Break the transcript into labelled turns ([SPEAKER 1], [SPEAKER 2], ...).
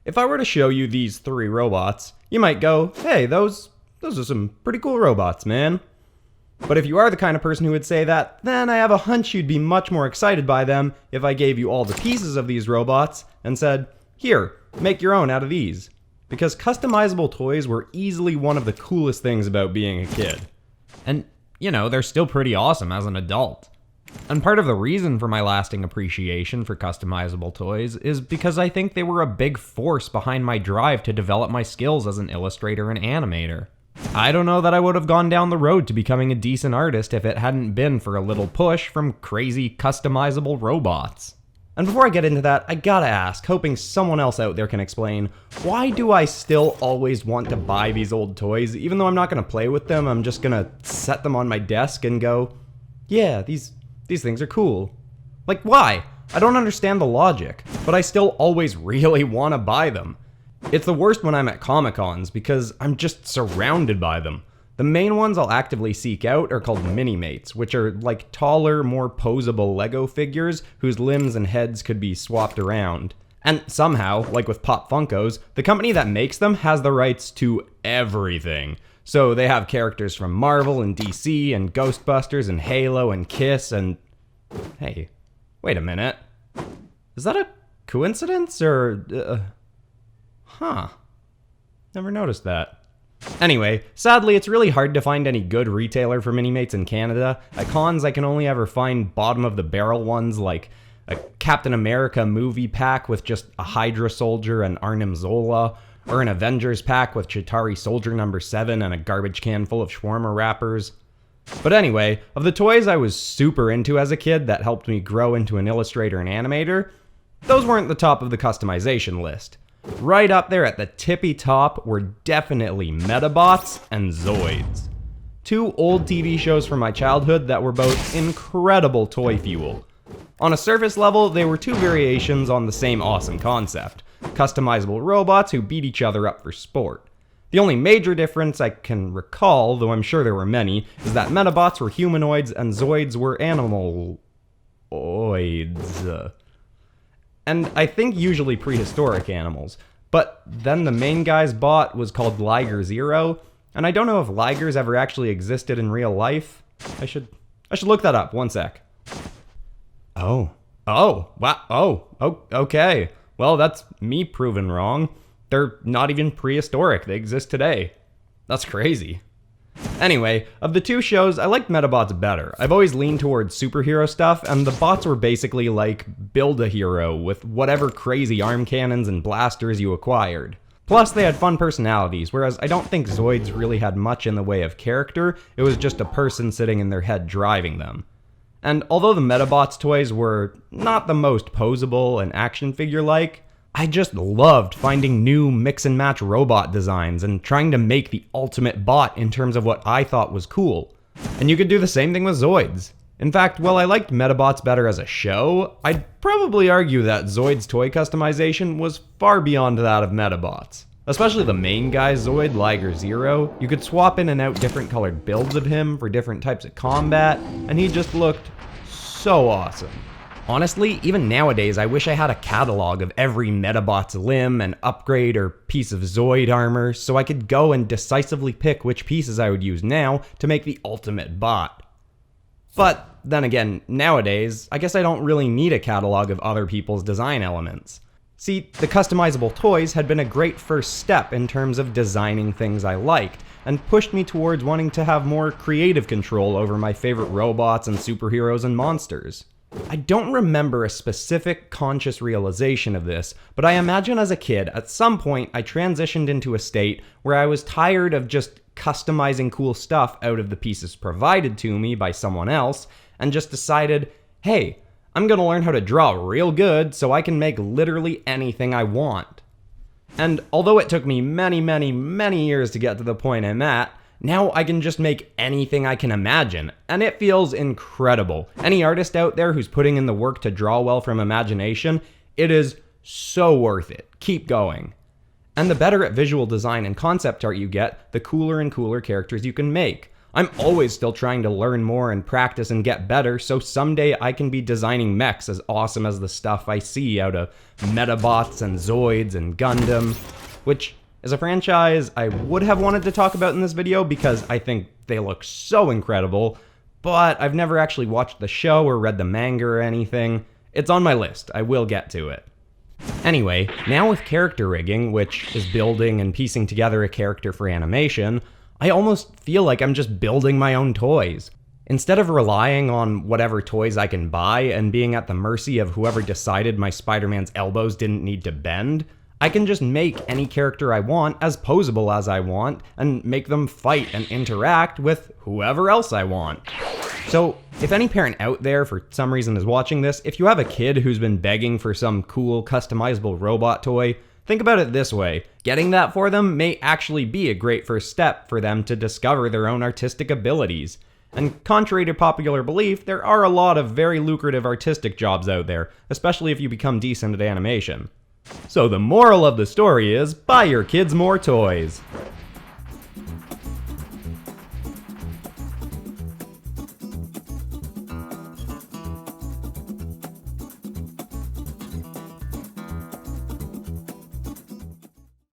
[SPEAKER 1] If I were to show you these 3 robots, you might go, hey, those are some pretty cool robots, man. But if you are the kind of person who would say that, then I have a hunch you'd be much more excited by them if I gave you all the pieces of these robots and said, here, make your own out of these. Because customizable toys were easily one of the coolest things about being a kid. And, they're still pretty awesome as an adult. And part of the reason for my lasting appreciation for customizable toys is because I think they were a big force behind my drive to develop my skills as an illustrator and animator. I don't know that I would have gone down the road to becoming a decent artist if it hadn't been for a little push from crazy customizable robots. And before I get into that, I gotta ask, hoping someone else out there can explain, why do I still always want to buy these old toys? Even though I'm not gonna play with them, I'm just gonna set them on my desk and go, yeah, these things are cool. Like, why? I don't understand the logic, but I still always really want to buy them. It's the worst when I'm at Comic-Cons because I'm just surrounded by them. The main ones I'll actively seek out are called Minimates, which are like taller, more posable Lego figures whose limbs and heads could be swapped around. And somehow, like with Pop Funkos, the company that makes them has the rights to everything. So they have characters from Marvel and DC and Ghostbusters and Halo and Kiss and... Hey, wait a minute. Is that a coincidence or... Never noticed that. Anyway, sadly it's really hard to find any good retailer for Minimates in Canada. At cons I can only ever find bottom of the barrel ones like a Captain America movie pack with just a Hydra soldier and Arnim Zola, or an Avengers pack with Chitauri Soldier number 7 and a garbage can full of shawarma wrappers. But anyway, of the toys I was super into as a kid that helped me grow into an illustrator and animator, those weren't the top of the customization list. Right up there at the tippy top were definitely Medabots and Zoids. 2 old TV shows from my childhood that were both incredible toy fuel. On a surface level, they were 2 variations on the same awesome concept. Customizable robots who beat each other up for sport. The only major difference I can recall, though I'm sure there were many, is that Medabots were humanoids and Zoids were animaloids. And I think usually prehistoric animals. But then the main guy's bot was called Liger Zero, and I don't know if Ligers ever actually existed in real life. I should look that up, one sec. Okay. Well, that's me proven wrong. They're not even prehistoric, they exist today. That's crazy. Anyway, of the 2 shows, I liked Medabots better. I've always leaned towards superhero stuff, and the bots were basically like Build-A-Hero with whatever crazy arm cannons and blasters you acquired. Plus, they had fun personalities, whereas I don't think Zoids really had much in the way of character, it was just a person sitting in their head driving them. And although the Medabots toys were not the most posable and action figure-like, I just loved finding new mix and match robot designs and trying to make the ultimate bot in terms of what I thought was cool. And you could do the same thing with Zoids. In fact, while I liked Medabots better as a show, I'd probably argue that Zoid's toy customization was far beyond that of Medabots. Especially the main guy, Zoid, Liger Zero. You could swap in and out different colored builds of him for different types of combat, and he just looked so awesome. Honestly, even nowadays, I wish I had a catalog of every Medabot's limb and upgrade or piece of Zoid armor, so I could go and decisively pick which pieces I would use now to make the ultimate bot. But then again, nowadays, I guess I don't really need a catalog of other people's design elements. See, the customizable toys had been a great first step in terms of designing things I liked, and pushed me towards wanting to have more creative control over my favorite robots and superheroes and monsters. I don't remember a specific conscious realization of this, but I imagine as a kid, at some point I transitioned into a state where I was tired of just customizing cool stuff out of the pieces provided to me by someone else, and just decided, hey, I'm gonna learn how to draw real good so I can make literally anything I want. And although it took me many years to get to the point I'm at, now I can just make anything I can imagine, and it feels incredible. Any artist out there who's putting in the work to draw well from imagination, it is so worth it. Keep going. And the better at visual design and concept art you get, the cooler and cooler characters you can make. I'm always still trying to learn more and practice and get better, so someday I can be designing mechs as awesome as the stuff I see out of Medabots and Zoids and Gundam, which is a franchise I would have wanted to talk about in this video because I think they look so incredible, but I've never actually watched the show or read the manga or anything. It's on my list, I will get to it. Anyway, now with character rigging, which is building and piecing together a character for animation, I almost feel like I'm just building my own toys. Instead of relying on whatever toys I can buy and being at the mercy of whoever decided my Spider-Man's elbows didn't need to bend, I can just make any character I want as posable as I want and make them fight and interact with whoever else I want. So, if any parent out there for some reason is watching this, if you have a kid who's been begging for some cool customizable robot toy, think about it this way. Getting that for them may actually be a great first step for them to discover their own artistic abilities. And contrary to popular belief, there are a lot of very lucrative artistic jobs out there, especially if you become decent at animation. So the moral of the story is, buy your kids more toys.